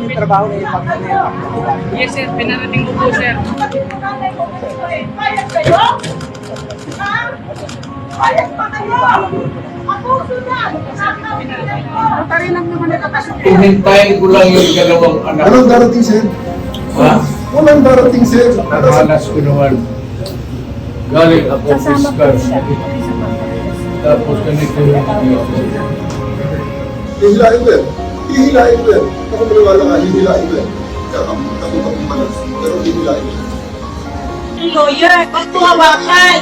yung trabaho na yung Yes sir, pinarating ko po sir. Bayad kayo? Ha? Bayad pa kayo? Abuso na! Hihintayin ko lang yung dalawang anak. Walang darating, sir. Ha? Walang darating, sir. Nakalas ko naman. Galing ako fiscal. Tapos ganito yung Hihilain ko yan. Hihilain ko yan. Ako maniwala ka, hihilain ko yan. Kakapag malas. Pero hihilain ko yan. Lawyer, ba't mo hawakan?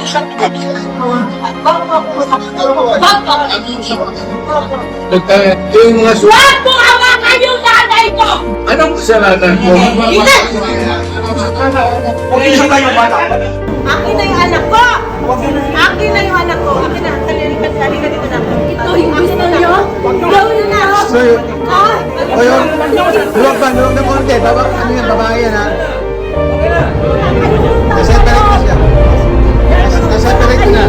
yung mga Ba't mo hawakan yung nanay ko? anong kasalanan ko? Akin na yung anak ko! Akin na yung anak ko! Akin na! Halika dito na! Ito yung gusto nyo? Gawin na! Ha? Ayun, luwag na konti. Ano yan, babae yan ha? Naseparate na siya. Naseparate na.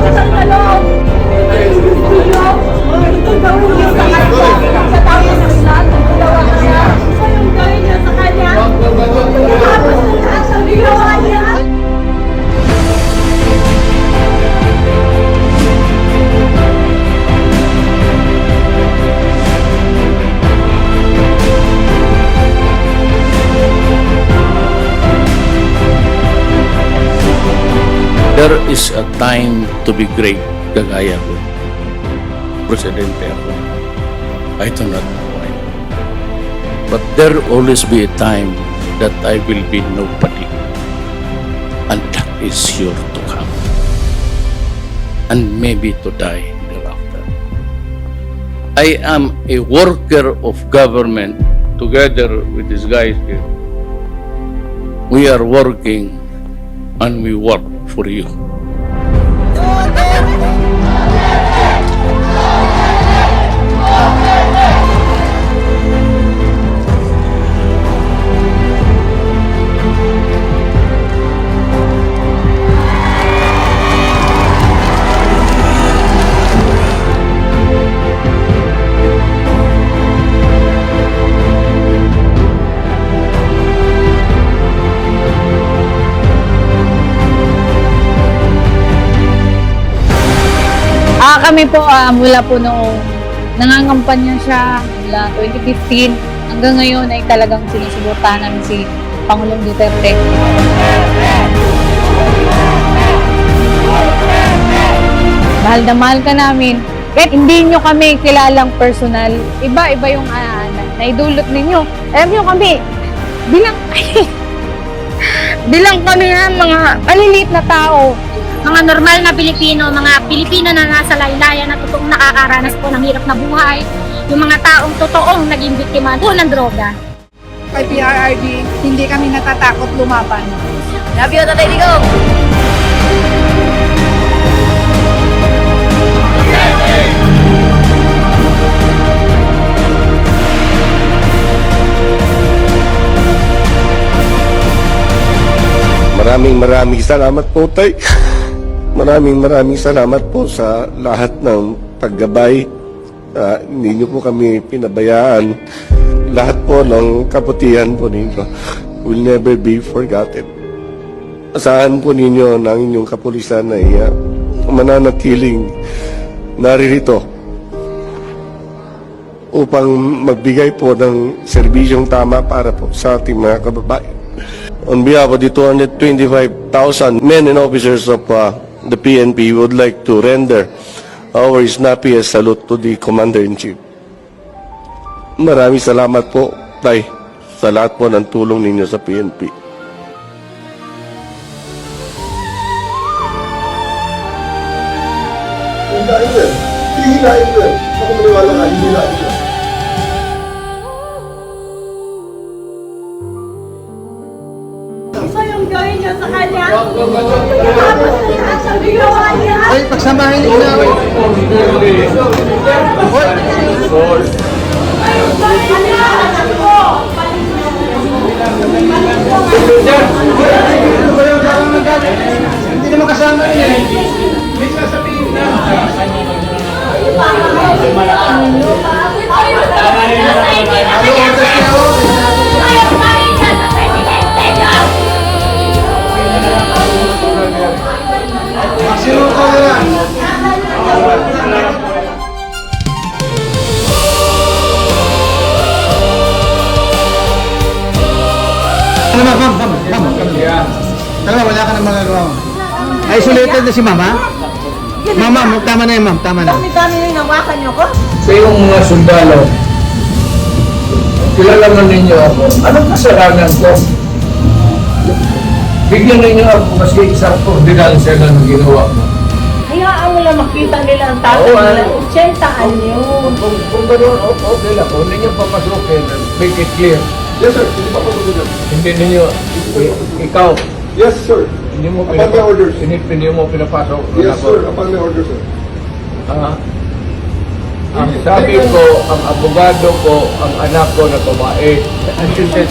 There is a time to be great, kagaya ko. Presidente ako. I do not know why. But there will always be a time that I will be nobody. And that is sure to come. And maybe to die thereafter. I am a worker of government together with these guys here. We are working and we work for you. Kami po mula po noong nangangampanya siya mula 2015 hanggang ngayon ay talagang sinusuportahan namin si Pangulong Duterte. Mahal na mahal ka namin. Kahit hindi nyo kami kilalang personal, iba-iba yung naidulot ninyo. Alam nyo kami, bilang kami mga maliliit na tao, mga normal na Pilipino, mga Pilipino na nasa laylayan na totoong nakakaranas po ng hirap na buhay, yung mga taong totoong naging biktima po ng droga. Kay PRRD, hindi kami natatakot lumaban. Love you, Tatay Digong! Maraming salamat po, Tay. Maraming salamat po sa lahat ng paggabay. Hindi niyo po kami pinabayaan. Lahat po ng kabutihan po ninyo will never be forgotten. Asahan po ninyo ng inyong kapulisan ay mananatiling naririto upang magbigay po ng serbisyong tama para po sa ating mga kababayan. On behalf of the 225,000 men and officers of the PNP, we would like to render our snappiest salute to the Commander-in-Chief. Maraming salamat po, Tay, sa lahat po ng tulong ninyo sa PNP. Hihilain ko yan. Hihilain ko yan. Ako maniwala ka, hihilain ko yan. Ito yung gawin niyo sa kanya? Tapos ang ginawa niya? Ay, pagsamahin niyo na ako. Ayun ba yung anak ko? Hindi naman kasama niya. May sasabihin na. Ayun ba? Sinuko nila. Ano ma'am? Tama, wala ka nang magagawa. Isolated na si mama? Mama, tama na yan ma'am, tama na. Dami-dami na yung nawakan niyo ko. Sa iyong mga sundalo, kilala man ninyo ako. Anong kasalanan ko? Bigyan ninyo ako kasi isang ordinansya na ng ginawa mo. Hayaan mo lang makita nila ang tatay Oo, nila. ano? 80 anyo. Kung gano'n, okay lang. Kung hindi nyo papasukin, make it clear. Yes, sir. Hindi pa po sir. Hindi ninyo, ikaw, Yes, sir. hindi mo Upon my orders. hindi mo pinapasok. Yes, sir. Upon my orders, sir. Ang sabi ko, ang abogado ko, ang anak ko na babae. And she said,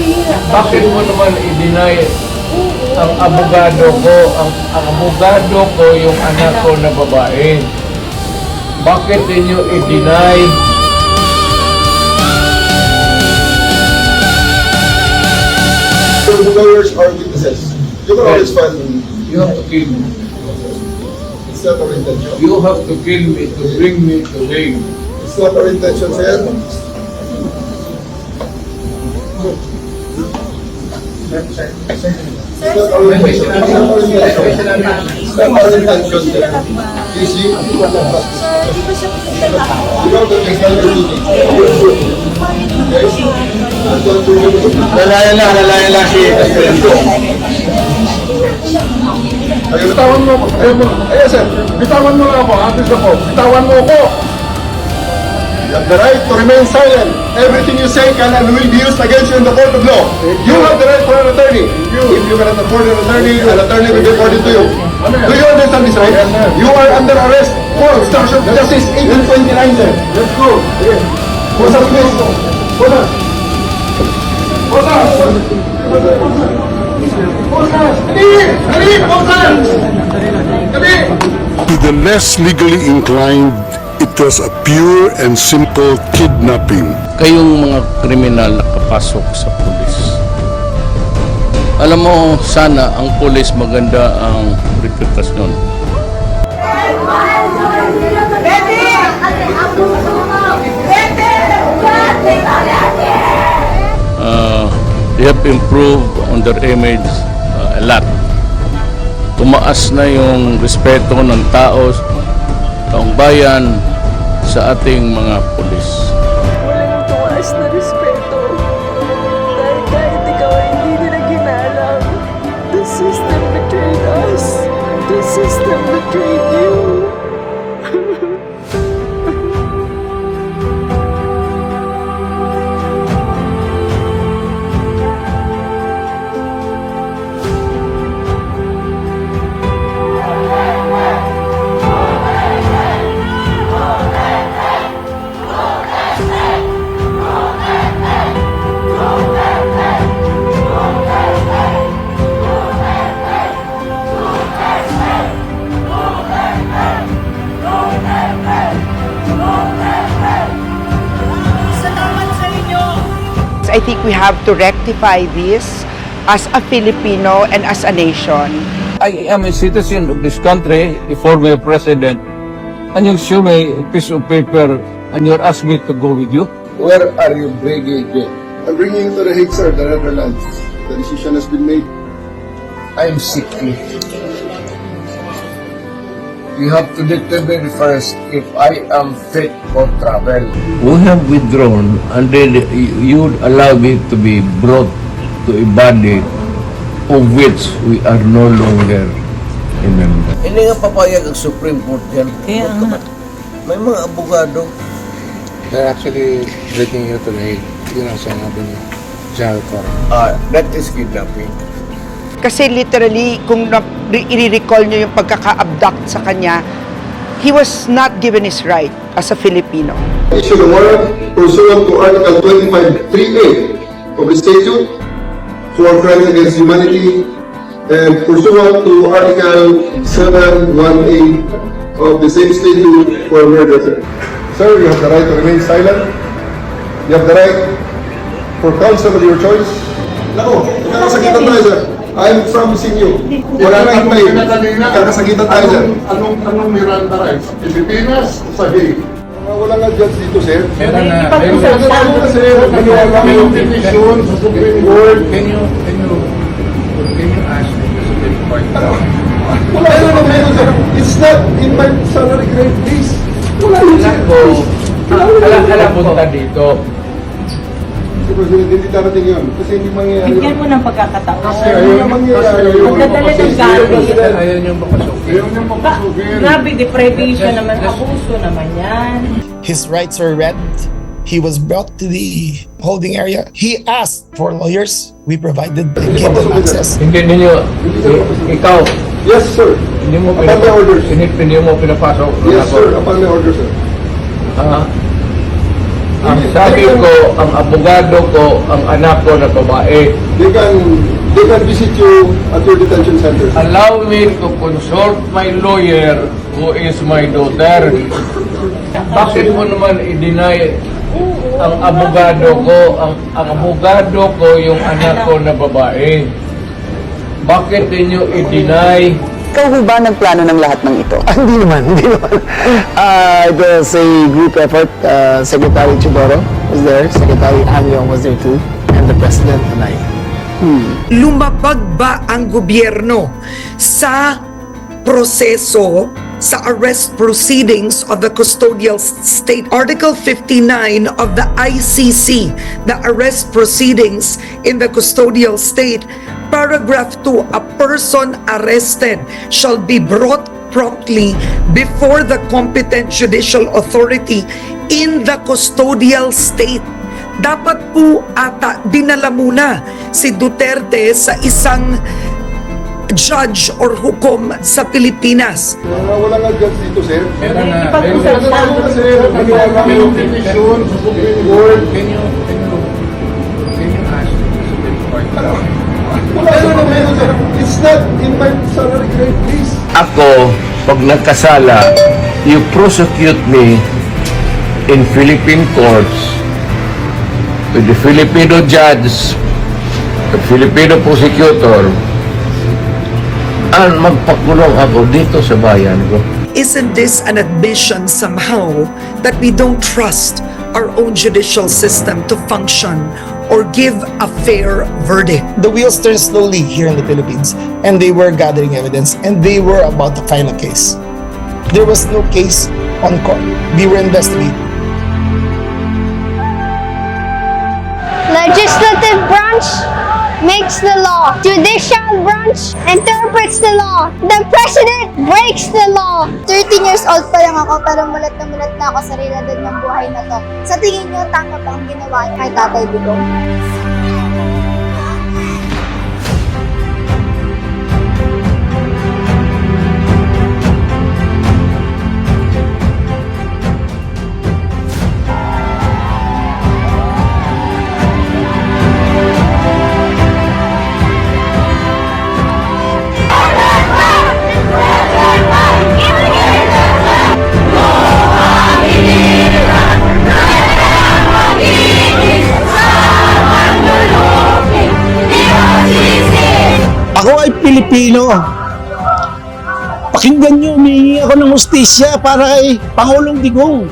bakit mo naman i-deny ang abogado ko, ang abogado ko yung anak ko na babae? Bakit ninyo i-deny? So the lawyers are witnesses. You can always file me. You have to kill me. It's not our intention. You have to kill me to bring me to Hague. It's not our intention, sir. It's not our intention. It's not our intention. It's not our intention, sir. Please, you know that it's not your duty. Okay? Lalayan lang si Presidente. Bitawan mo ako. Ayun, sir. Bitawan mo lang ako. Artist ako. Bitawan mo ako. You have the right to remain silent. Everything you say can and will be used against you in the court of law. You have the right for an attorney. If you cannot afford an attorney will be according to you. Do you understand this, right? You are under arrest for obstruction of justice 1829, sir. Let's go. What's up, please? What's up? What's up? To the less legally inclined, it was a pure and simple kidnapping. Kayong mga kriminal nakapasok sa pulis. Alam mo, sana ang pulis maganda ang reputasyon. They have improved on their image a lot. Tumaas na yung respeto ng taong bayan sa ating mga pulis. Walang tuwas na respeto. Dahil kahit ikaw ay hindi nila ginalang, the system betrayed us. The system betrayed you. I think we have to rectify this as a Filipino and as a nation. I am a citizen of this country, a former president, and you show me a piece of paper and you're asking me to go with you? Where are you bringing it? I'm bringing you to the Hague, sir, the Netherlands. The decision has been made. I'm sick. You have to determine first if I am fit for travel. We have withdrawn and then you would allow me to be brought to a body of which we are no longer a member. Hindi nga papayag ang Supreme Court yan. Kaya nga. May mga abogado. They're actually breaking you to the Hague. Yun ang sinabi niya. General Cora. That is kidnapping. Kasi literally, kung i-recall nyo yung pagkaka-abduct sa kanya, he was not given his right as a Filipino. Issue the warrant pursuant to Article 25(3)(a) of the statute for crimes against humanity and pursuant to Article 7(1)(a) of the same statute for murder. Sir, you have the right to remain silent. You have the right for counsel of your choice. Nako, nakasakitan tayo, sir. I'm promising you. Wala na hintay. Kakasagitan tayo dyan. Anong Miranda rights? Pilipinas o sa Hague? Wala nga judge dito, sir. Meron na. Ano na, sir? Maniwala mo yung decision sa Supreme Court. Can you ask the Supreme Court? Wala na meron, sir. It's not in my salary grade list. Wala yun, sir. Alam punta dito. Sir President, hindi darating yun. Kasi hindi mangyayari Bigyan yun. mo ng pagkakataon. Kasi ayaw na mangyayari yun. Magdadala ng galit. Ayaw niyong makasukin. Ayaw niya mapasugin. Grabe, deprivation naman. Abuso naman yan. His rights were read. He was brought to the holding area. He asked for lawyers. We provided and gave them access. Hindi ninyo, ikaw, Yes, sir. hindi mo Upon my orders. hindi mo pinapasok. Yes, sir. Upon my orders, sir. Ang sabi ko, ang abogado ko, ang anak ko na babae, They can visit you at your detention center. allow me to consult my lawyer who is my daughter. Bakit mo naman i-deny ang abogado ko, ang abogado ko yung anak ko na babae? Bakit ninyo i-deny? Ikaw ho ba nagplano ng lahat ng ito? Hindi naman. It was a group effort. Secretary Chidoro was there. Secretary Amiong was there too. And the President and I. Lumabag ba ang gobyerno sa proseso sa arrest proceedings of the custodial state? Article 59 of the ICC, the arrest proceedings in the custodial state, paragraph 2, a person arrested shall be brought promptly before the competent judicial authority in the custodial state. Dapat po ata dinala muna si Duterte sa isang judge or hukom sa Pilipinas. Wala nga judge dito, sir. Meron na. Ano na, sir? Maniwala mo yung decision sa Supreme Court. Can you ask the Supreme Court? Wala na meron, sir. It's not in my salary grade list. Ako, pag nagkasala, you prosecute me in Philippine courts with the Filipino judge, the Filipino prosecutor, at magpakulong ako dito sa bayan ko. Isn't this an admission somehow that we don't trust our own judicial system to function or give a fair verdict? The wheels turned slowly here in the Philippines, and they were gathering evidence, and they were about to file a case. There was no case on court. We were investigating. Legislative branch makes the law. Judicial branch interprets the law. The president breaks the law. 13 years old pa lang ako pero mulat na ako sa realidad ng buhay na to. Sa tingin niyo, tama ba ang ginawa kay Tatay Digong? Ako ay Pilipino. Pakinggan niyo, humingi ako ng hustisya para kay Pangulong Digong.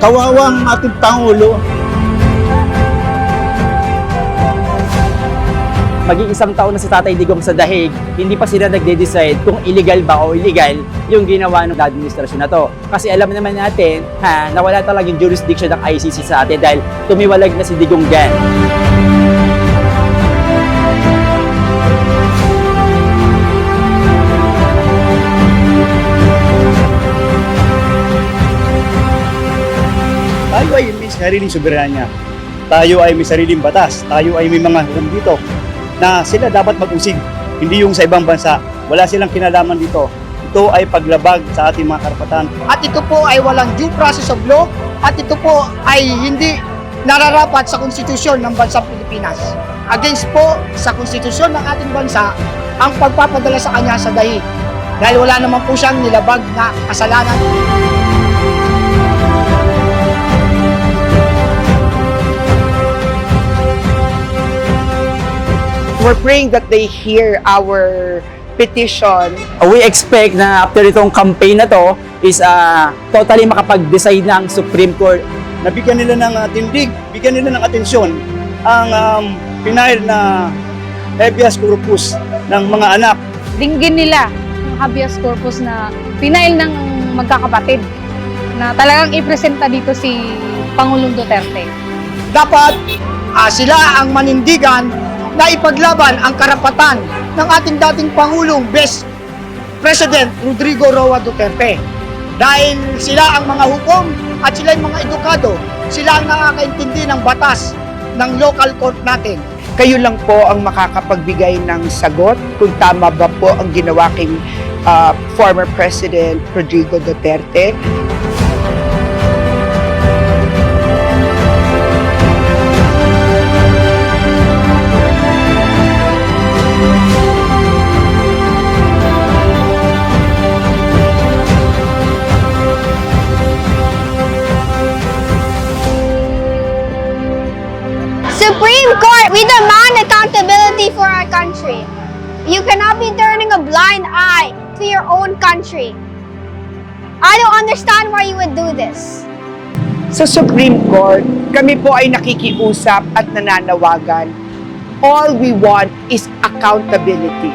Kawawang ating Pangulo. Maging isang taon na si Tatay Digong sa dahig, hindi pa sila nagde-decide kung illegal ba o illegal yung ginawa ng administrasyon na to. Kasi alam naman natin na wala talaga yung jurisdiction ng ICC sa atin dahil tumiwalag na si Digong Gan. Tayo ay may sariling soberanya. Tayo ay may sariling batas. Tayo ay may mga hukom dito na sila dapat mag-usig. Hindi yung sa ibang bansa. Wala silang kinalaman dito. Ito ay paglabag sa ating mga karapatan. At ito po ay walang due process of law. At ito po ay hindi nararapat sa konstitusyon ng bansang Pilipinas. Against po sa konstitusyon ng ating bansa ang pagpapadala sa kanya sa dahig. Dahil wala naman po siyang nilabag na kasalanan. We're We're praying that they hear our petition. We expect na after itong campaign na to is totally makapag-decide ng Supreme Court. Nabigyan nila ng tindig, bigyan nila ng atensyon ang pinail na habeas corpus ng mga anak. Dinggin nila ang habeas corpus na pinail ng magkakapatid na talagang ipresenta dito si Pangulong Duterte. Dapat sila ang manindigan na ipaglaban ang karapatan ng ating dating Pangulong Best President Rodrigo Roa Duterte. Dahil sila ang mga hukom at sila ang mga edukado, sila ang nakakaintindi ng batas ng local court natin. Kayo lang po ang makakapagbigay ng sagot kung tama ba po ang ginawa kay former President Rodrigo Duterte. Supreme Court, we demand accountability for our country. You cannot be turning a blind eye to your own country. I don't understand why you would do this. Sa Supreme Court, kami po ay nakikiusap at nananawagan. All we want is accountability.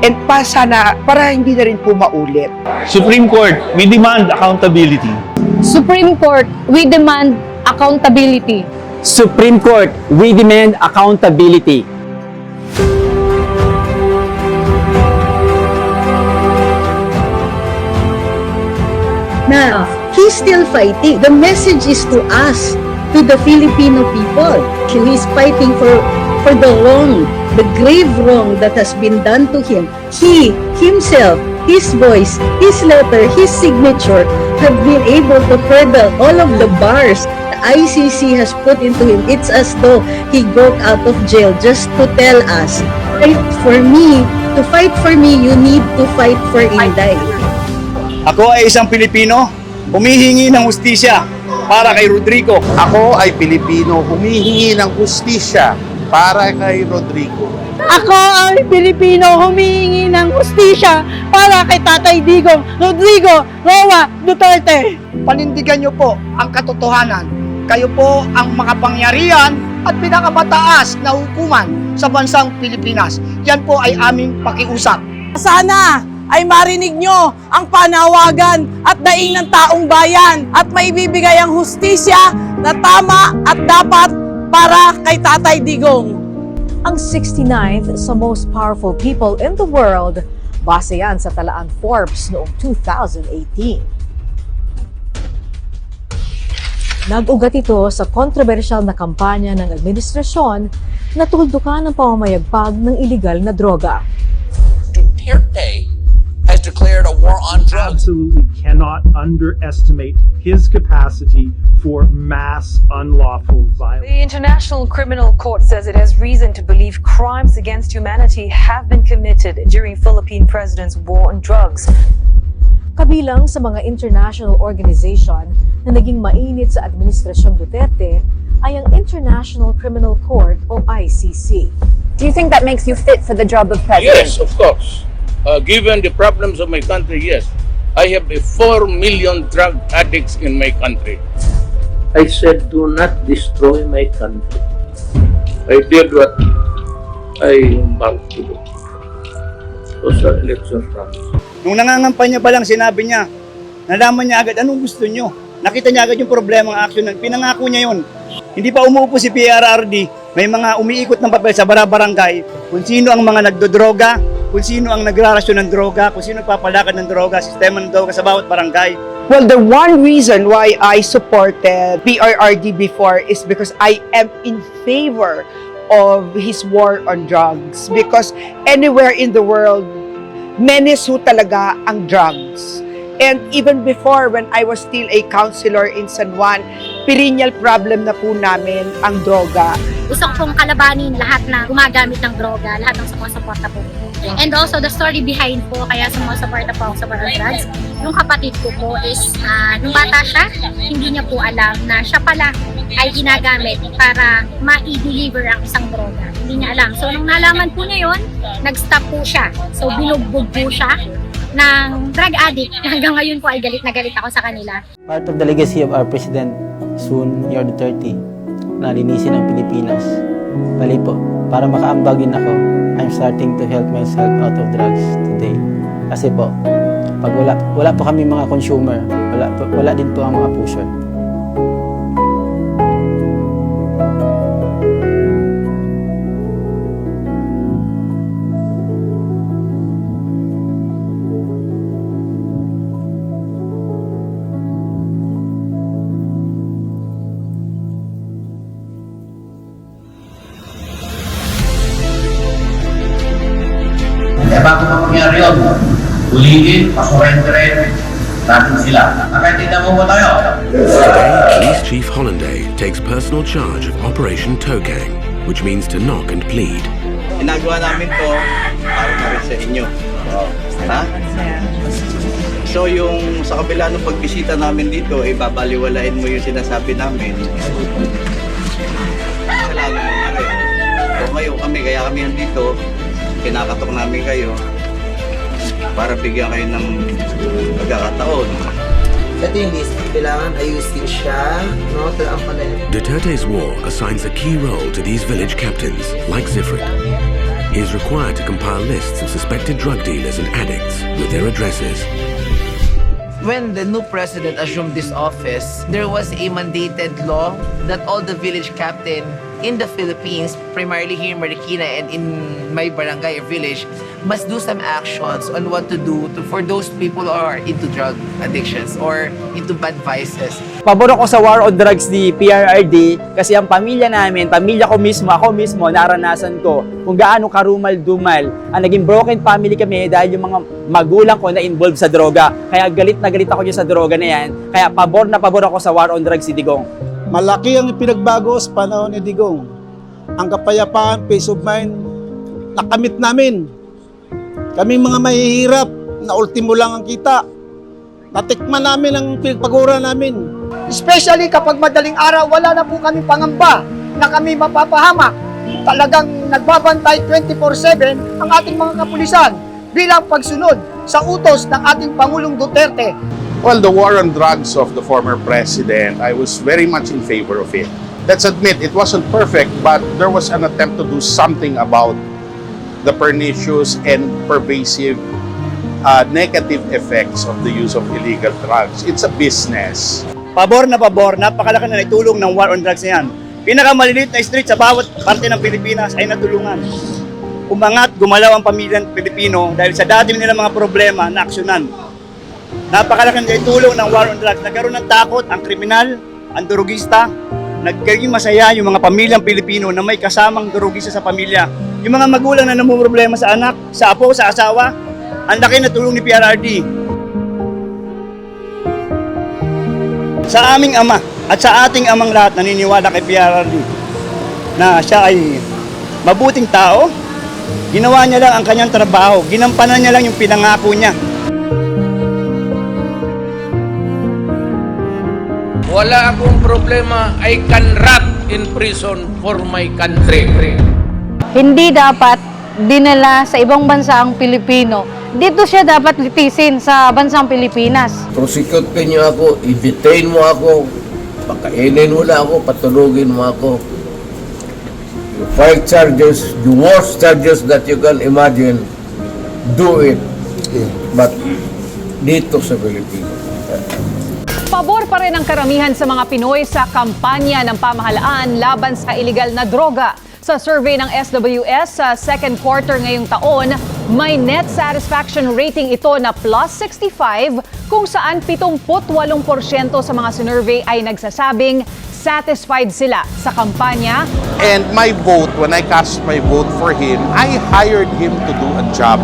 And sana, para hindi na rin po maulit. Supreme Court, we demand accountability. Supreme Court, we demand accountability. Supreme Court, we demand accountability. Na he's still fighting. The message is to us, to the Filipino people. He's fighting for the wrong, the grave wrong that has been done to him. He, himself, his voice, his letter, his signature have been able to peddle all of the bars the ICC has put into him. It's as though he got out of jail just to tell us, fight for me. To fight for me, you need to fight for Inday. Ako ay isang Pilipino, humihingi ng hustisya para kay Rodrigo. Ako ay Pilipino, humihingi ng hustisya para kay Rodrigo. Ako ay Pilipino, humihingi ng hustisya para kay Tatay Digong Rodrigo Roa Duterte. Panindigan niyo po ang katotohanan. Kayo po ang makapangyarihan at pinakamataas na hukuman sa bansang Pilipinas. Yan po ay aming pakiusap. Sana ay marinig nyo ang panawagan at daing ng taong bayan at maibibigay ang hustisya na tama at dapat para kay Tatay Digong. Ang 69th sa most powerful people in the world, base yan sa talaan Forbes noong 2018. Nag-ugat ito sa kontrobersyal na kampanya ng administrasyon na tuldukan ang pamamayagpag ng iligal na droga. Duterte has declared a war on drugs. Absolutely cannot underestimate his capacity for mass unlawful violence. The International Criminal Court says it has reason to believe crimes against humanity have been committed during Philippine President's war on drugs. Kabilang sa mga international organization na naging mainit sa Administrasyon Duterte ay ang International Criminal Court o ICC. Do you think that makes you fit for the job of president? Yes, of course. Given the problems of my country, yes. I have 4 million drug addicts in my country. I said, do not destroy my country. I did what I meant to do. It was an election promise. Nung nangangampanya pa lang, sinabi niya, nalaman niya agad anong gusto niyo. Nakita niya agad yung problema ng action. Pinangako niya yun. Hindi pa umuupo si PRRD, may mga umiikot ng papel sa barangay kung sino ang mga nagdodroga, kung sino ang nagrarasyon ng droga, kung sino nagpapalakad ng droga, sistema ng droga sa bawat barangay. Well, the one reason why I supported PRRD before is because I am in favor of his war on drugs. Because anywhere in the world, menace ho talaga ang drugs. And even before, when I was still a counselor in San Juan, perennial problem na po namin ang droga. Gusto kong kalabanin lahat na gumagamit ng droga, lahat ng sumusuporta po. And also the story behind po, kaya sumusuporta po ako sa war on drugs. Yung kapatid ko po is, nung bata siya, hindi niya po alam na siya pala ay ginagamit para ma-deliver ang isang droga. Hindi niya alam. So, nung nalaman po niya yun, nag-stop po siya. So, binugbog po siya ng drug addict. Hanggang ngayon po ay galit na galit ako sa kanila. Part of the legacy of our President, soon year 30, na linisin ang Pilipinas. Bali po, para makaambag din ako, I'm starting to help myself out of drugs today. Kasi po, pag wala po kami mga consumer, wala din po ang mga pusher. Kaya bago pa mangyari yun, ulitin, pasurrenderin natin sila. Nakaintindihan mo ba tayo? Police Chief Hollanday takes personal charge of Operation Tokang, which means to knock and plead. Ginagawa namin to para na rin sa inyo. Ha? So yung sa kabila ng pagbisita namin dito, babaliwalain mo yung sinasabi namin. Kailangan mo na rin. So ngayon kami, kaya kami nandito, kinakatok namin kayo para bigyan kayo ng pagkakataon. Ito yung list, kailangan ayusin siya, no? Ang pala. Duterte's war assigns a key role to these village captains, like Zifrid. He is required to compile lists of suspected drug dealers and addicts with their addresses. When the new president assumed this office, there was a mandated law that all the village captain in the Philippines, primarily here in Marikina and in my barangay or village, must do some actions on what to do for those people who are into drug addictions or into bad vices. Pabor ako sa war on drugs ni PRRD kasi ang pamilya namin, pamilya ko mismo, ako mismo, naranasan ko kung gaano karumal-dumal ang naging broken family kami dahil yung mga magulang ko na involved sa droga. Kaya galit na galit ako dyan sa droga na yan. Kaya pabor na pabor ako sa war on drugs si Digong. Malaki ang pinagbago sa panahon ni Digong. Ang kapayapaan, peace of mind, nakamit namin. Kaming mga mahihirap, na ultimo lang ang kita. Natikman namin ang pinagpagura namin. Especially kapag madaling araw, wala na po kami pangamba na kami mapapahamak. Talagang nagbabantay 24/7 ang ating mga kapulisan bilang pagsunod sa utos ng ating Pangulong Duterte. Well, the war on drugs of the former president, I was very much in favor of it. Let's admit, it wasn't perfect, but there was an attempt to do something about the pernicious and pervasive negative effects of the use of illegal drugs. It's a business. Pabor, napakalaki na itulong ng war on drugs na yan. Pinakamaliliit na street sa bawat parte ng Pilipinas ay natulungan. Umangat, gumalaw ang pamilyang Pilipino dahil sa dati nilang mga problema na aksyonan. Napakalaki na itulong ng war on drugs. Nagkaroon ng takot ang kriminal, ang drogista. Nagkaroon masaya yung mga pamilyang Pilipino na may kasamang drogista sa pamilya. Yung mga magulang na namumroblema sa anak, sa apo, sa asawa, ang laki na tulong ni PRRD. Sa aming ama at sa ating amang lahat naniniwala kay PRRD na siya ay mabuting tao. Ginawa niya lang ang kanyang trabaho. Ginampanan niya lang yung pinangako niya. Wala akong problema. I can rot in prison for my country. Hindi dapat dinala sa ibang bansa ang Pilipino. Dito siya dapat litisin sa bansang Pilipinas. Prosecute ka niyo ako, i-detain mo ako, pakainin mo lang ako, patulugin mo ako. You file charges, the worst charges that you can imagine, do it. But dito sa Pilipinas. Pabor pa rin ang karamihan sa mga Pinoy sa kampanya ng pamahalaan laban sa iligal na droga. Sa survey ng SWS sa second quarter ngayong taon, may net satisfaction rating ito na plus 65 kung saan 78% sa mga sinurvey ay nagsasabing satisfied sila sa kampanya. And my vote, when I cast my vote for him, I hired him to do a job.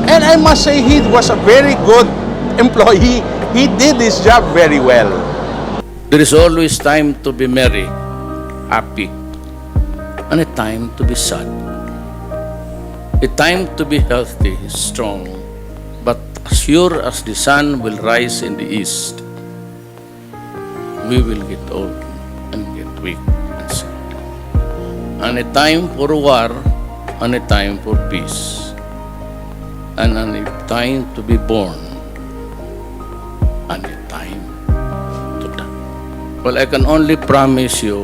And I must say he was a very good employee. He did his job very well. There is always time to be merry, happy, and a time to be sad. A time to be healthy, strong, but as sure as the sun will rise in the east, we will get old. and get weak and sick. And a time for war, and a time for peace, and a time to be born, and a time to die. Well, I can only promise you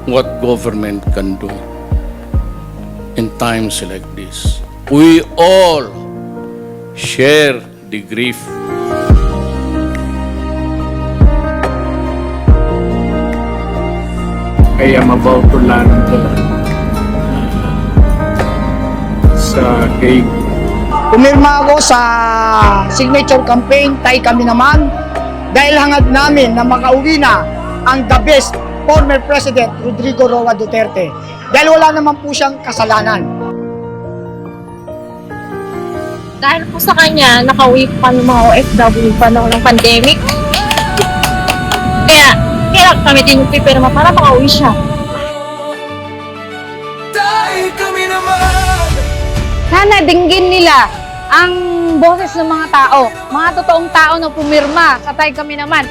what government can do in times like this. We all share the grief. I am about to land sa Hague. Pumirma ako sa signature campaign, Tay Kami Naman, dahil hangad namin na makauwi na ang the best former President Rodrigo Roa Duterte. Dahil wala naman po siyang kasalanan. Dahil po sa kanya, nakauwi pa ng mga OFW pa ng pandemic. Kaya kami din pipirma para makauwi siya. Sana dinggin nila ang boses ng mga tao, mga totoong tao na pumirma, katay kami naman.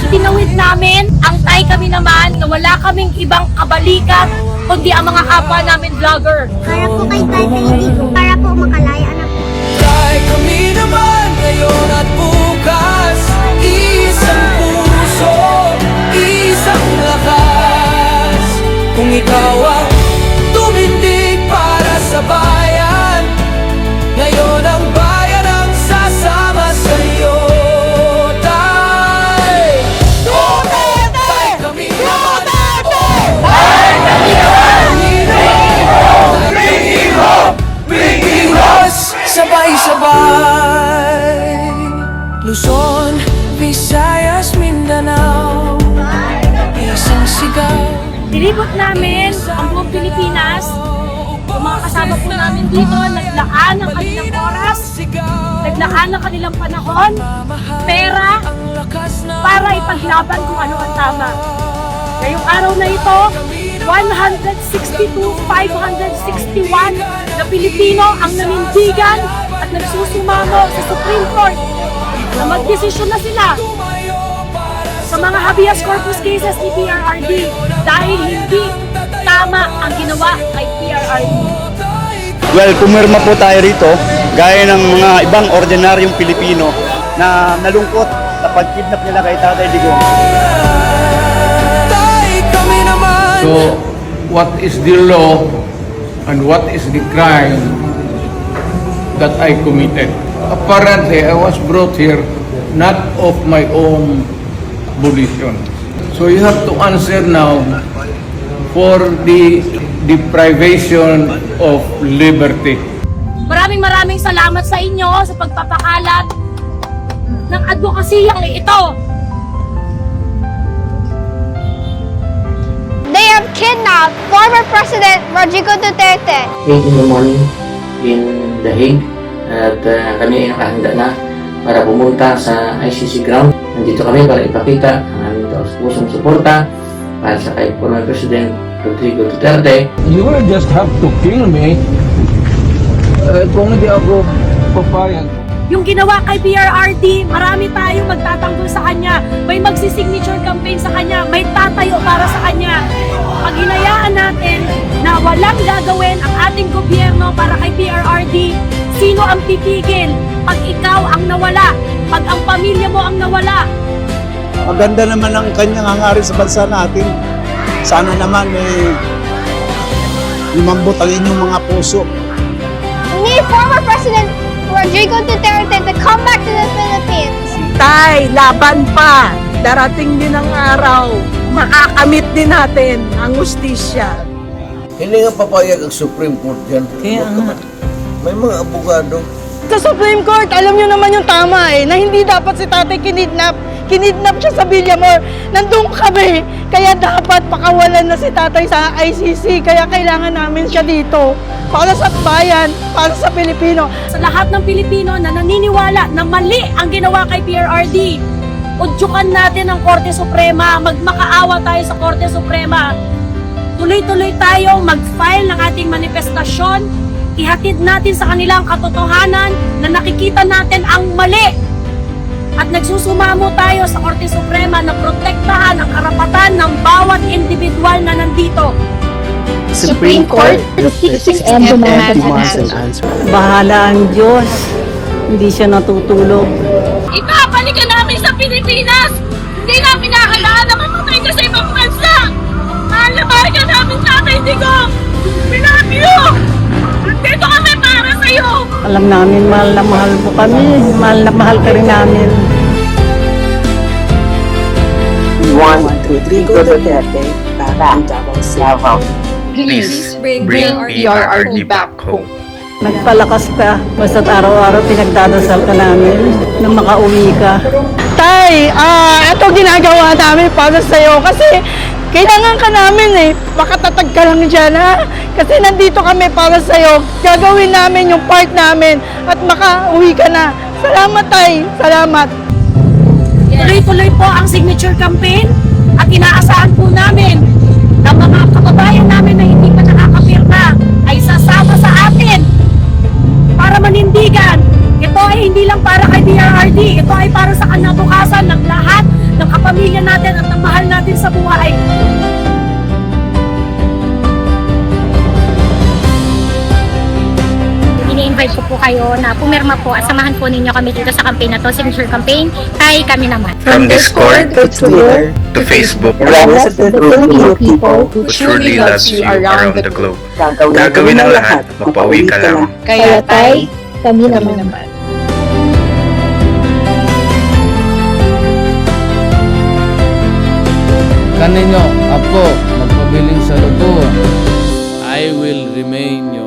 Tinawid namin ang Tay Kami Naman na wala kaming ibang kabalikat kundi ang mga kapwa namin vlogger. Para po kay Tatay Digong, para po makalaya na po. Tay Kami Naman ngayon at bukas, isang puso, isang lakas. Kung ikaw ang tumindig para sa bayan, ngayon ang bayan ang sasama sa iyo. Tay Kami Naman, Tay Kami Naman, bringing us sabay-sabay. Luzon, Visayas, Mindanao, isang sigaw. Nilibot namin ang buong Pilipinas. Yung mga kasama po namin dito, naglaan ng kanilang oras, naglaan ng kanilang panahon, pera, para ipaglaban kung ano ang tama. Ngayong araw na ito, 162,561 na Pilipino ang nanindigan at nagsusumamo sa Supreme Court na magdesisyon na sila sa mga habeas corpus cases ni PRRD dahil hindi tama ang ginawa kay PRRD. Well, pumirma po tayo rito, gaya ng mga ibang ordinaryong Pilipino na nalungkot sa pag-kidnap nila kay Tatay Digong. So, what is the law and what is the crime that I committed? Apparently, I was brought here not of my own volition. So you have to answer now for the deprivation of liberty. Maraming salamat sa inyo sa pagpapakalat ng advokasiyang ito. They have kidnapped former President Rodrigo Duterte. 8 in the morning in The Hague at kami ay nakahanda na para pumunta sa ICC ground. Nandito kami para ipakita ang aming taus-pusong suporta para sa kay former President Rodrigo Duterte. You will just have to kill me kung hindi ako papayag. Yung ginawa kay PRRD, marami tayong magtatanggol sa kanya. May magsisignature campaign sa kanya, may tatayo para sa kanya. Pag hinayaan natin na walang gagawin ang ating gobyerno para kay PRRD, sino ang titigil? Pag ikaw ang nawala, pag ang pamilya mo ang nawala. Maganda naman ang kanyang hangarin sa bansa natin. Sana naman lumambot ang inyong mga puso. We need former President Rodrigo Duterte to come back to the Philippines. Tay, laban pa. Darating din ang araw. Makakamit din natin ang ustisya. Hindi nga papayag ang Supreme Court dyan. Kaya nga. May mga abogado. Sa Supreme Court, alam nyo naman yung tama na hindi dapat si tatay kinidnap. Kinidnap siya sa Villamor. Nandun kami. Kaya dapat pakawalan na si tatay sa ICC. Kaya kailangan namin siya dito. Para sa bayan, para sa Pilipino. Sa lahat ng Pilipino na naniniwala na mali ang ginawa kay PRRD, udyukan natin ang Korte Suprema, magmakaawa tayo sa Korte Suprema. Tuloy-tuloy tayo mag-file ng ating manifestasyon, ihatid natin sa kanilang katotohanan na nakikita natin ang mali at nagsusumamo tayo sa Korte Suprema na protektahan ang karapatan ng bawat individual na nandito. Supreme Court seeks and demands an answer. Bahala ang Diyos. Hindi siya natutulog. Ibabalikan namin sa Pilipinas! Hindi namin nakalaan na mamatay ka sa ibang bansa! Mahal na mahal ka namin, Tatay Digong! We love you! Dito kami para sa'yo! Alam namin, mahal na mahal mo kami. Mahal na mahal ka rin namin. We want Rodrigo Duterte back in Davao. Please bring PRRD back home. Nagpalakas ka. Basta't araw-araw pinagdadasal ka namin na makauwi ka. Tay, ito ginagawa namin para sa'yo kasi kailangan ka namin eh. Makatatag ka lang dyan ha. Kasi nandito kami para sa'yo. Gagawin namin yung part namin at makauwi ka na. Salamat tay. Salamat. Tuloy-tuloy po ang signature campaign at inaasahan po namin na mga kababayan namin na hindi pa nakakapirma ay sasama sa atin para manindigan. Ito ay hindi lang para kay PRRD, ito ay para sa kinabukasan ng lahat ng kapamilya natin at ng mahal natin sa buhay. Ini-invite ko po kayo na pumirma po at samahan po ninyo kami dito sa campaign na to, signature campaign, kay kami naman. From Discord to Twitter to Facebook, awareness of the Filipino people who truly loves you around the globe. Gagawin ang lahat, mapauwi ka lang. Kaya tay, kami naman. Kaninyo, Apo, magpabiling saludo. I will remain your